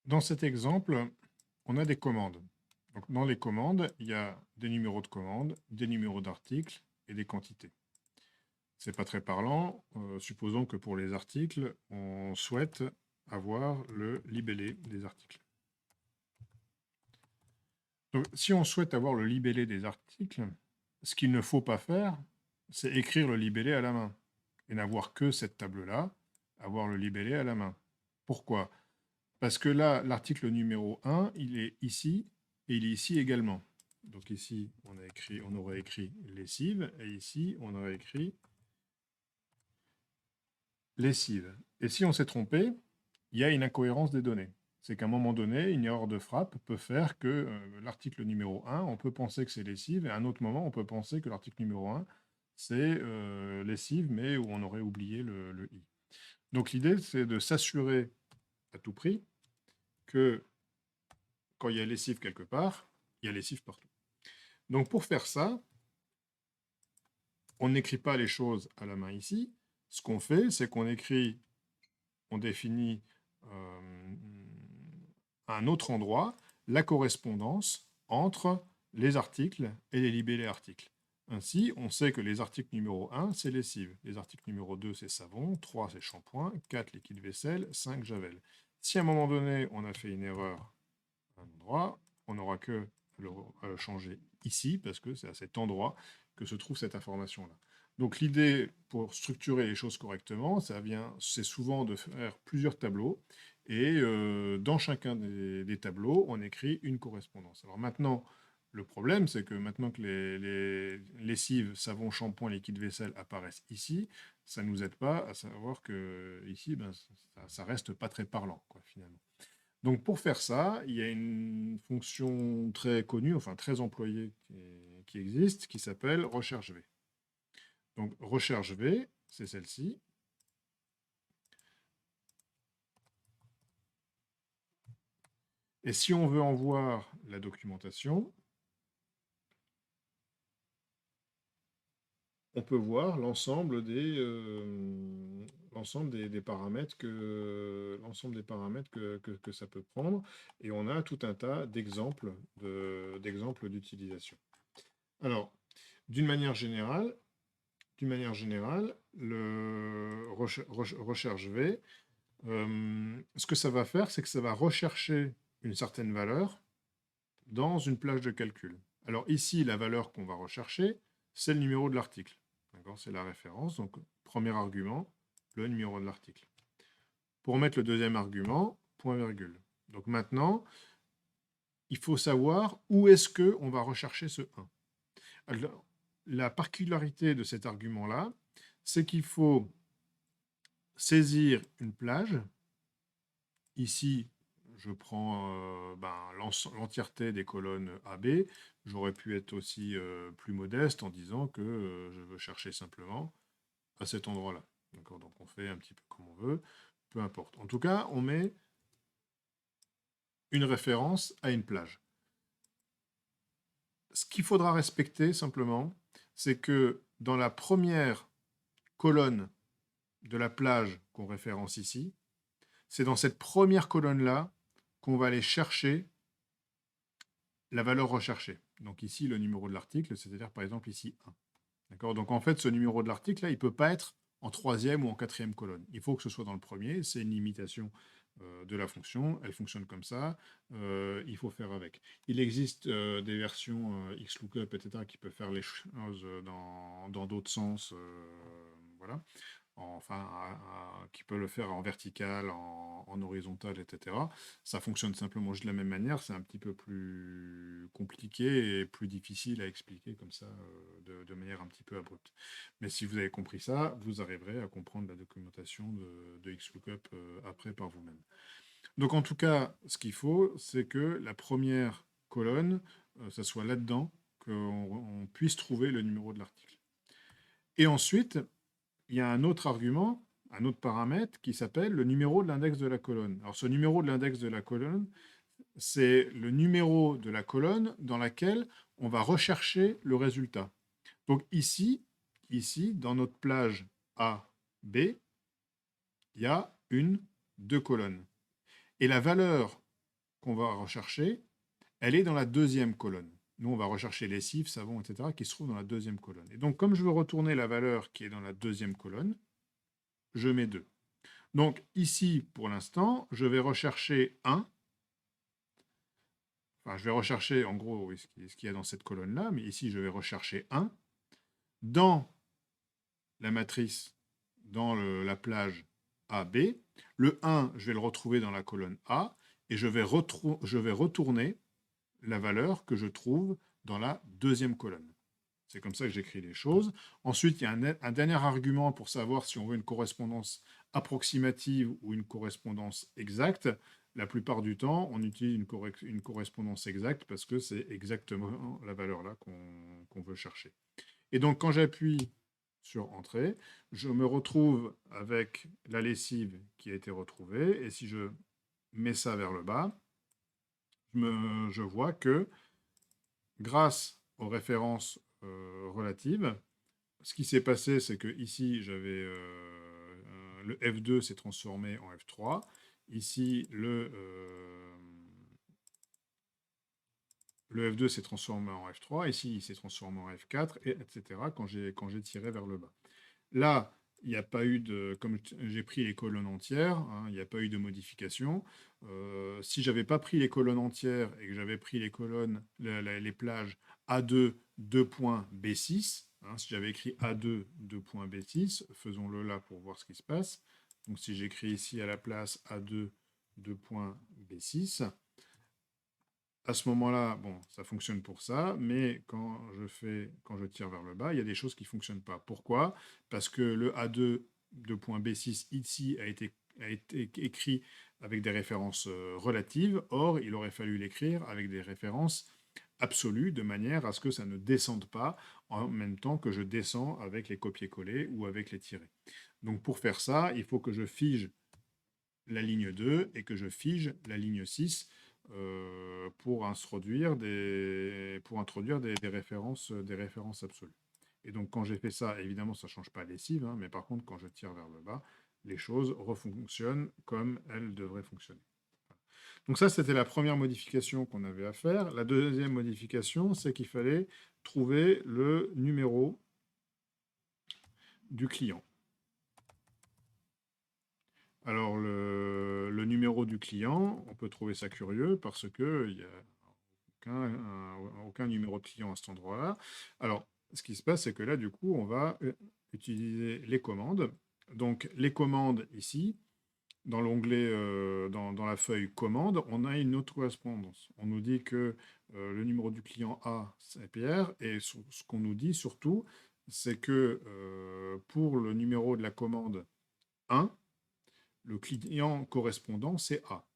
Dans cet exemple, on a des commandes. Donc, dans les commandes, il y a des numéros de commande, des numéros d'articles et des quantités. C'est pas très parlant. Supposons que pour les articles, on souhaite avoir le libellé des articles. Donc, si on souhaite avoir le libellé des articles, ce qu'il ne faut pas faire, c'est écrire le libellé à la main et n'avoir que cette table-là, avoir le libellé à la main. Pourquoi? Parce que là, l'article numéro 1, il est ici et il est ici également. Donc ici, on aurait écrit lessive et ici, on aurait écrit lessive. Et si on s'est trompé, il y a une incohérence des données. C'est qu'à un moment donné, une erreur de frappe peut faire que l'article numéro 1, on peut penser que c'est lessive, et à un autre moment, on peut penser que l'article numéro 1, c'est lessive, mais où on aurait oublié le i. Donc l'idée, c'est de s'assurer à tout prix que quand il y a lessive quelque part, il y a lessive partout. Donc pour faire ça, on n'écrit pas les choses à la main ici. Ce qu'on fait, c'est qu'on écrit, on définit à un autre endroit la correspondance entre les articles et les libellés articles. Ainsi, on sait que les articles numéro 1, c'est lessive. Les articles numéro 2, c'est savon. 3, c'est shampoing. 4, liquide vaisselle. 5, javel. Si à un moment donné, on a fait une erreur à un endroit, on n'aura que à le changer ici, parce que c'est à cet endroit que se trouve cette information-là. Donc l'idée pour structurer les choses correctement, c'est souvent de faire plusieurs tableaux, et dans chacun des tableaux, on écrit une correspondance. Alors maintenant, le problème, c'est que maintenant que les lessives, savon, shampoing, liquide vaisselle apparaissent ici, ça ne nous aide pas à savoir que ici, ben, ça reste pas très parlant, quoi, finalement. Donc pour faire ça, il y a une fonction très connue, enfin très employée qui existe, qui s'appelle recherche V. Donc recherche V, c'est celle-ci. Et si on veut en voir la documentation, on peut voir l'ensemble des paramètres que ça peut prendre, et on a tout un tas d'exemples d'utilisation. Alors, d'une manière générale, le recherche V, ce que ça va faire, c'est que ça va rechercher une certaine valeur dans une plage de calcul. Alors ici, la valeur qu'on va rechercher, c'est le numéro de l'article. C'est la référence. Donc, premier argument, le numéro de l'article. Pour mettre le deuxième argument, point virgule. Donc maintenant, il faut savoir où est-ce qu'on va rechercher ce 1. Alors, la particularité de cet argument-là, c'est qu'il faut saisir une plage. Ici, je prends l'entièreté des colonnes AB. J'aurais pu être aussi plus modeste en disant que je veux chercher simplement à cet endroit-là. Donc on fait un petit peu comme on veut, peu importe. En tout cas, on met une référence à une plage. Ce qu'il faudra respecter simplement, c'est que dans la première colonne de la plage qu'on référence ici, c'est dans cette première colonne-là qu'on va aller chercher la valeur recherchée. Donc ici, le numéro de l'article, c'est-à-dire par exemple ici 1. D'accord? Donc en fait, ce numéro de l'article, là, il ne peut pas être en troisième ou en quatrième colonne. Il faut que ce soit dans le premier. C'est une limitation de la fonction. Elle fonctionne comme ça. Il faut faire avec. Il existe des versions XLOOKUP, etc., qui peuvent faire les choses dans d'autres sens. Voilà. Qui peut le faire en vertical, en horizontal, etc. Ça fonctionne simplement juste de la même manière, c'est un petit peu plus compliqué et plus difficile à expliquer comme ça, de manière un petit peu abrupte. Mais si vous avez compris ça, vous arriverez à comprendre la documentation de XLOOKUP après par vous-même. Donc en tout cas, ce qu'il faut, c'est que la première colonne, ça soit là-dedans, qu'on puisse trouver le numéro de l'article. Et ensuite, il y a un autre argument, un autre paramètre qui s'appelle le numéro de l'index de la colonne. Alors ce numéro de l'index de la colonne, c'est le numéro de la colonne dans laquelle on va rechercher le résultat. Donc ici, dans notre plage A, B, il y a deux colonnes. Et la valeur qu'on va rechercher, elle est dans la deuxième colonne. Nous, on va rechercher lessive, savon, etc., qui se trouve dans la deuxième colonne. Et donc, comme je veux retourner la valeur qui est dans la deuxième colonne, je mets 2. Donc, ici, pour l'instant, je vais rechercher 1. Enfin, je vais rechercher, en gros, oui, ce qu'il y a dans cette colonne-là, mais ici, je vais rechercher 1. Dans la matrice, dans la plage AB, le 1, je vais le retrouver dans la colonne A, et je vais retourner la valeur que je trouve dans la deuxième colonne. C'est comme ça que j'écris les choses. Ensuite, il y a un dernier argument pour savoir si on veut une correspondance approximative ou une correspondance exacte. La plupart du temps, on utilise une correspondance exacte parce que c'est exactement la valeur là qu'on veut chercher. Et donc, quand j'appuie sur Entrée, je me retrouve avec la lessive qui a été retrouvée. Et si je mets ça vers le bas, je vois que grâce aux références relatives, ce qui s'est passé, c'est que ici, j'avais le F2 s'est transformé en F3. Ici, le F2 s'est transformé en F3. Ici, il s'est transformé en F4, et etc. quand j'ai tiré vers le bas. Là, il n'y a pas eu de... Comme j'ai pris les colonnes entières, hein, il n'y a pas eu de modification. Si j'avais pas pris les colonnes entières et que j'avais pris les colonnes, les plages A2, 2.B6, hein, si j'avais écrit A2, 2.B6, faisons-le là pour voir ce qui se passe. Donc si j'écris ici à la place A2, 2.B6, à ce moment-là, bon, ça fonctionne pour ça, mais quand je tire vers le bas, il y a des choses qui ne fonctionnent pas. Pourquoi? Parce que le A2 de point B6 ici a été écrit avec des références relatives, or il aurait fallu l'écrire avec des références absolues, de manière à ce que ça ne descende pas en même temps que je descends avec les copier-coller ou avec les tirer. Donc pour faire ça, il faut que je fige la ligne 2 et que je fige la ligne 6 pour introduire des références absolues. Et donc quand j'ai fait ça, évidemment ça ne change pas lessive, hein, mais par contre quand je tire vers le bas, les choses refonctionnent comme elles devraient fonctionner. Donc ça, c'était la première modification qu'on avait à faire. La deuxième modification, c'est qu'il fallait trouver le numéro du client. Alors, le numéro du client, on peut trouver ça curieux parce qu'il n'y a aucun numéro de client à cet endroit-là. Alors, ce qui se passe, c'est que là, du coup, on va utiliser les commandes. Donc, les commandes ici, dans l'onglet, dans la feuille commande, on a une autre correspondance. On nous dit que le numéro du client A, c'est Pierre, et ce qu'on nous dit surtout, c'est que pour le numéro de la commande 1, le client correspondant, c'est A.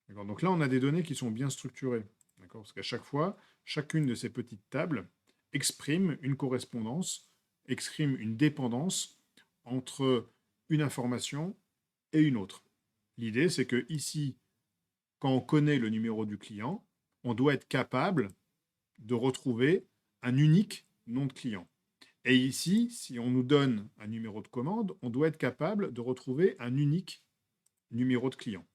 Donc là, on a des données qui sont bien structurées. Parce qu'à chaque fois, chacune de ces petites tables exprime une correspondance, exprime une dépendance entre une information et une autre. L'idée, c'est que ici, quand on connaît le numéro du client, on doit être capable de retrouver un unique nom de client. Et ici, si on nous donne un numéro de commande, on doit être capable de retrouver un unique numéro de client.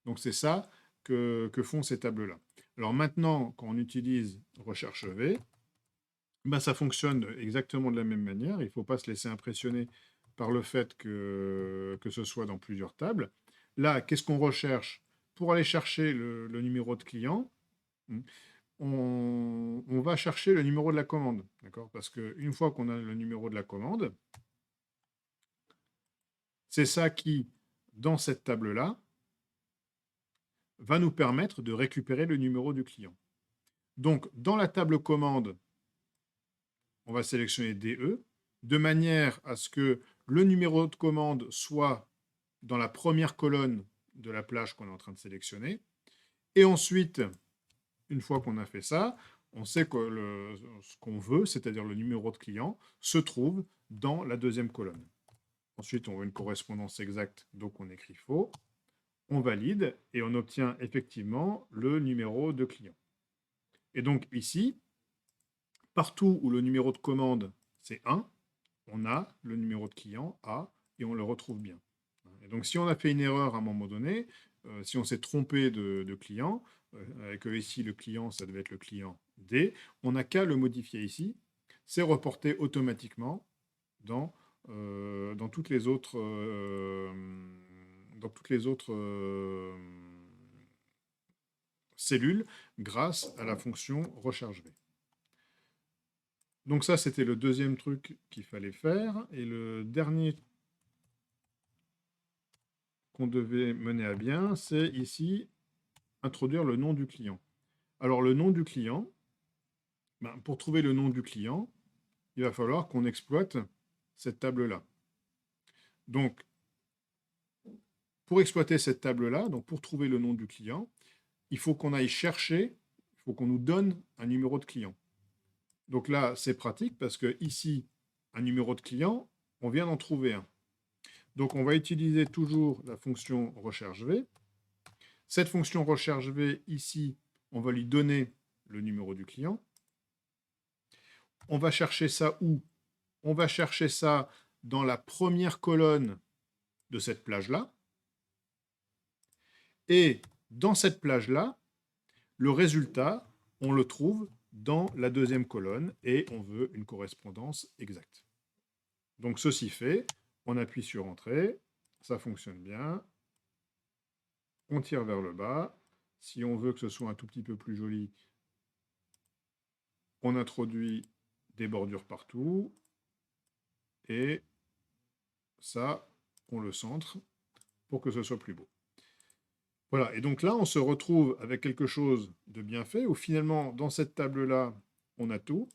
Donc c'est ça que font ces tables-là. Alors maintenant, quand on utilise recherche V, ben ça fonctionne exactement de la même manière. Il ne faut pas se laisser impressionner par le fait que ce soit dans plusieurs tables. Là, qu'est-ce qu'on recherche? Pour aller chercher le numéro de client, on va chercher le numéro de la commande. Parce qu'une fois qu'on a le numéro de la commande, c'est ça qui, dans cette table-là, va nous permettre de récupérer le numéro du client. Donc, dans la table commande, on va sélectionner DE, de manière à ce que le numéro de commande soit dans la première colonne de la plage qu'on est en train de sélectionner. Et ensuite, une fois qu'on a fait ça, on sait que ce qu'on veut, c'est-à-dire le numéro de client, se trouve dans la deuxième colonne. Ensuite, on veut une correspondance exacte, donc on écrit faux. On valide et on obtient effectivement le numéro de client. Et donc ici, partout où le numéro de commande c'est 1, on a le numéro de client A et on le retrouve bien. Et donc si on a fait une erreur à un moment donné, si on s'est trompé de client, avec ici le client, ça devait être le client D, on n'a qu'à le modifier ici. C'est reporté automatiquement dans, dans toutes les autres, cellules grâce à la fonction recharge V. Donc ça, c'était le deuxième truc qu'il fallait faire. Et le dernier qu'on devait mener à bien, c'est ici introduire le nom du client. Alors le nom du client, ben, pour trouver le nom du client, il va falloir qu'on exploite cette table-là. Donc, pour exploiter cette table-là, donc pour trouver le nom du client, il faut qu'on aille chercher, il faut qu'on nous donne un numéro de client. Donc là, c'est pratique parce que ici, un numéro de client, on vient d'en trouver un. Donc on va utiliser toujours la fonction recherche V. Cette fonction recherche V, ici, on va lui donner le numéro du client. On va chercher ça où? On va chercher ça dans la première colonne de cette plage-là. Et dans cette plage-là, le résultat, on le trouve dans la deuxième colonne et on veut une correspondance exacte. Donc ceci fait, on appuie sur Entrée, ça fonctionne bien. On tire vers le bas. Si on veut que ce soit un tout petit peu plus joli, on introduit des bordures partout. Et ça, on le centre pour que ce soit plus beau. Voilà, et donc là, on se retrouve avec quelque chose de bien fait, où finalement, dans cette table-là, on a tout,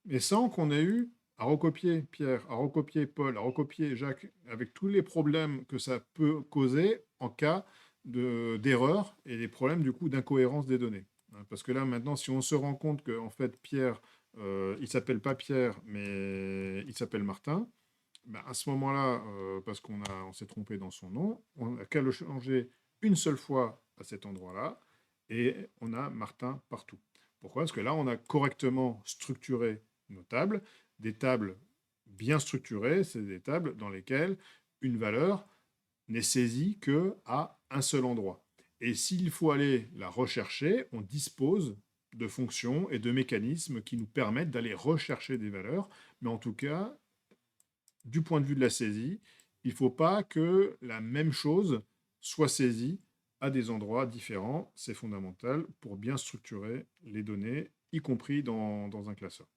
mais sans qu'on ait eu à recopier Pierre, à recopier Paul, à recopier Jacques, avec tous les problèmes que ça peut causer en cas d'erreur et les problèmes du coup d'incohérence des données. Parce que là, maintenant, si on se rend compte qu'en fait, Pierre, il s'appelle pas Pierre, mais il s'appelle Martin, ben à ce moment-là, parce on s'est trompé dans son nom, on n'a qu'à le changer une seule fois à cet endroit-là, et on a Martin partout. Pourquoi? Parce que là, on a correctement structuré nos tables. Des tables bien structurées, c'est des tables dans lesquelles une valeur n'est saisie qu'à un seul endroit. Et s'il faut aller la rechercher, on dispose de fonctions et de mécanismes qui nous permettent d'aller rechercher des valeurs, mais en tout cas, du point de vue de la saisie, il ne faut pas que la même chose soit saisie à des endroits différents. C'est fondamental pour bien structurer les données, y compris dans un classeur.